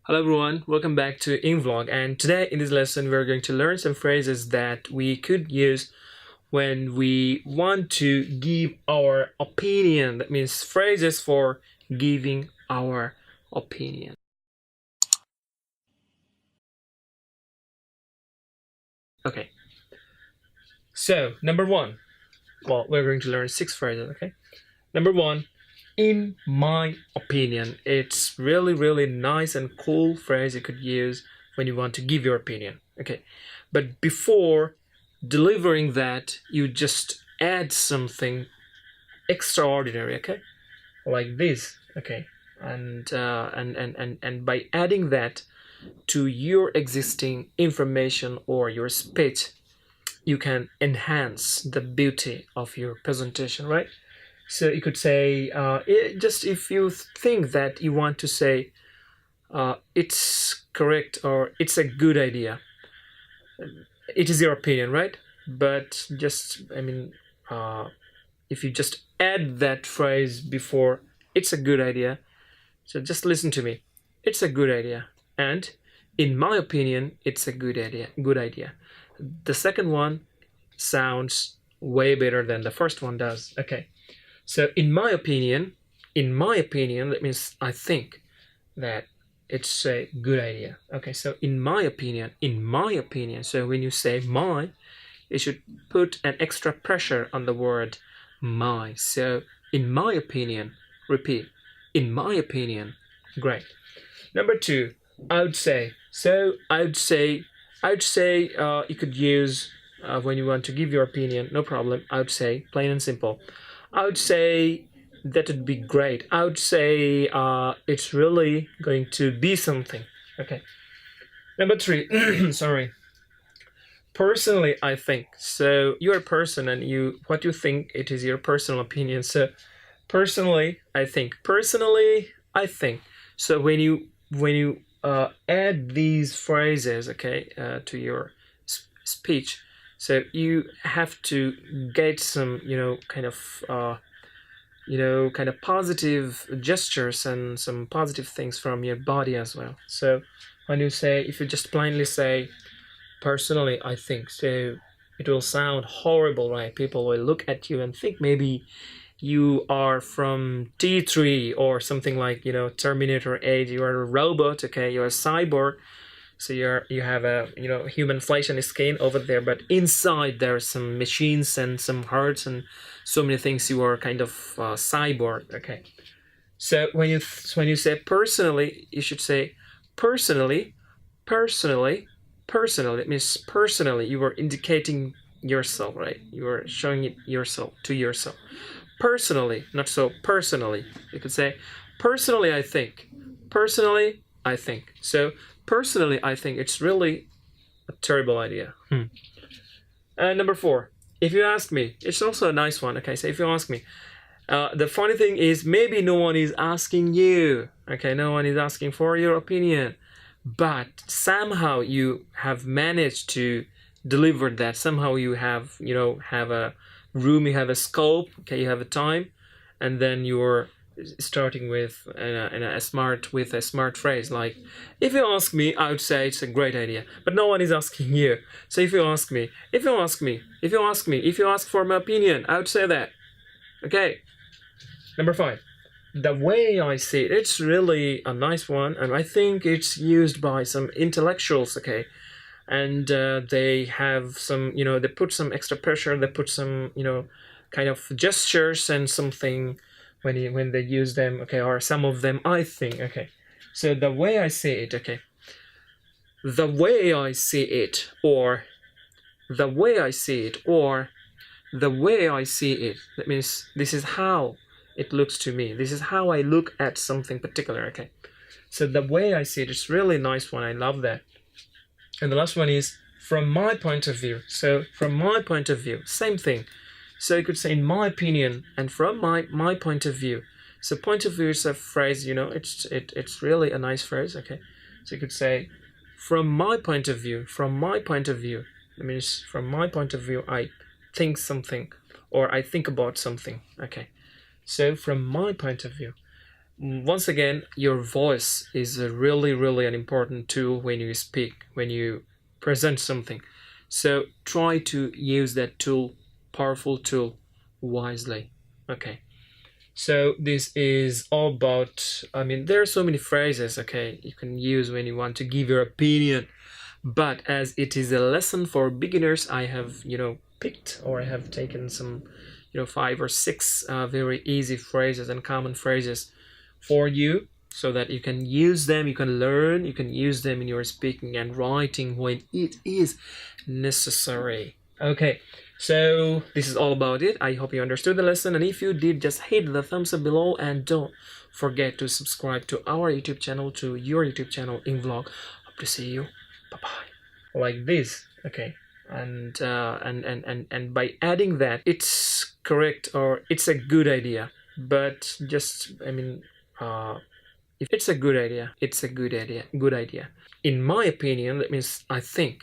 Hello everyone, welcome back to EngVlog, and today in this lesson we're going to learn some phrases that we could use when we want to give our opinion. That means phrases for giving our opinion. Okay, so number one, we're going to learn six phrases, okay? Number one, in my opinion. It's really nice and cool phrase you could use when you want to give your opinion. Okay, but before delivering that, you just add something extraordinary. Okay, like this. Okay, and by adding that to your existing information or your speech, you can enhance the beauty of your presentation, right? So you could say, just if you think that you want to say it's correct or it's a good idea, it is your opinion, right? But just, if you just add that phrase before it's a good idea, so just listen to me. It's a good idea. And in my opinion, it's a good idea. Good idea. The second one sounds way better than the first one does. Okay. So in my opinion, that means I think that it's a good idea. Okay, so in my opinion. So when you say my, you should put an extra pressure on the word my. So in my opinion, repeat, in my opinion. Great. Number two, I would say. So I would say you could use when you want to give your opinion, no problem. I would say, plain and simple. I would say that would be great. I would say it's really going to be something. Okay. Number three, sorry. Personally, I think. So you're a person and what you think, it is your personal opinion. So personally, I think. Personally, I think. So when you add these phrases, okay, to your speech, so you have to get some, kind of positive gestures and some positive things from your body as well. So when you say, if you just plainly say, personally, I think, so it will sound horrible, right? People will look at you and think maybe you are from T3 or something like, Terminator 8, you are a robot, okay, you're a cyborg. So you have a human flesh and skin over there, but inside there are some machines and some hearts and so many things. You are kind of cyborg. Okay. So when you say personally, you should say personally, personally. It means personally. You are indicating yourself, right? You are showing it yourself to yourself. Personally, not so personally. You could say personally. I think. Personally, I think. So personally, I think it's really a terrible idea. And number four, if you ask me, it's also a nice one. Okay, so if you ask me, the funny thing is maybe no one is asking you. Okay, no one is asking for your opinion, but somehow you have managed to deliver that. Somehow you have, have a room, you have a scope. Okay, you have a time, and then you're starting with a smart phrase like, if you ask me, I would say it's a great idea, but no one is asking you. So if you ask for my opinion, I would say that. Okay. Number five, the way I see it, it's really a nice one, and I think it's used by some intellectuals. Okay, and they have some, they put some extra pressure, they put some, kind of gestures and something when they use them, okay, or some of them, I think. Okay, so the way I see it, okay, the way I see it, or the way I see it, or the way I see it, that means this is how it looks to me, this is how I look at something particular. Okay, so the way I see it is really nice one, I love that. And the last one is from my point of view. So from my point of view, same thing. So you could say in my opinion and from my point of view. So point of view is a phrase, it's really a nice phrase. Okay, so you could say from my point of view. That means from my point of view, I think something or I think about something. Okay, so from my point of view. Once again, your voice is a really an important tool when you speak, when you present something. So try to use that tool, powerful tool, wisely. Okay. So this is all about, I mean, there are so many phrases, okay, you can use when you want to give your opinion. But as it is a lesson for beginners, I have, picked, or I have taken some, five or six very easy phrases and common phrases for you, so that you can use them, you can learn, you can use them in your speaking and writing when it is necessary. Okay, so this is all about it. I hope you understood the lesson, and if you did, just hit the thumbs up below, and don't forget to subscribe to our YouTube channel, to your YouTube channel, EngVlog. Hope to see you. Bye bye. Like this, okay. And by adding that, it's correct, or it's a good idea. But just, I mean, if it's a good idea, it's a good idea. Good idea. In my opinion, that means I think